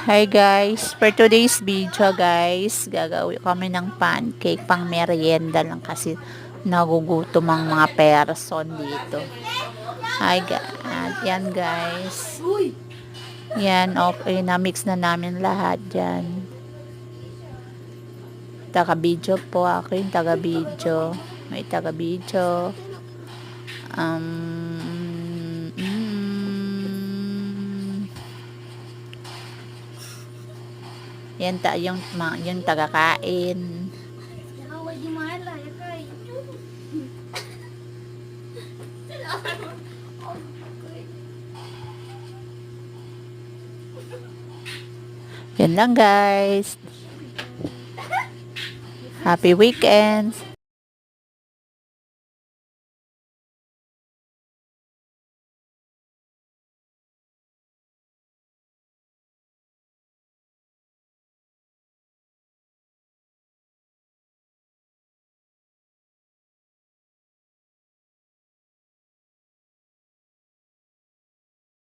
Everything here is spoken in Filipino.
Hi guys, for today's video guys, gagawin kami ng pancake pang merienda lang kasi nagugutom ang mga person dito. Hi guys, yan guys. Yan, okay, na-mix na namin lahat dyan. Taga-video po ako yung taga-video. May taga-video. Yan yung taga-kain. Yan lang guys. Happy weekends.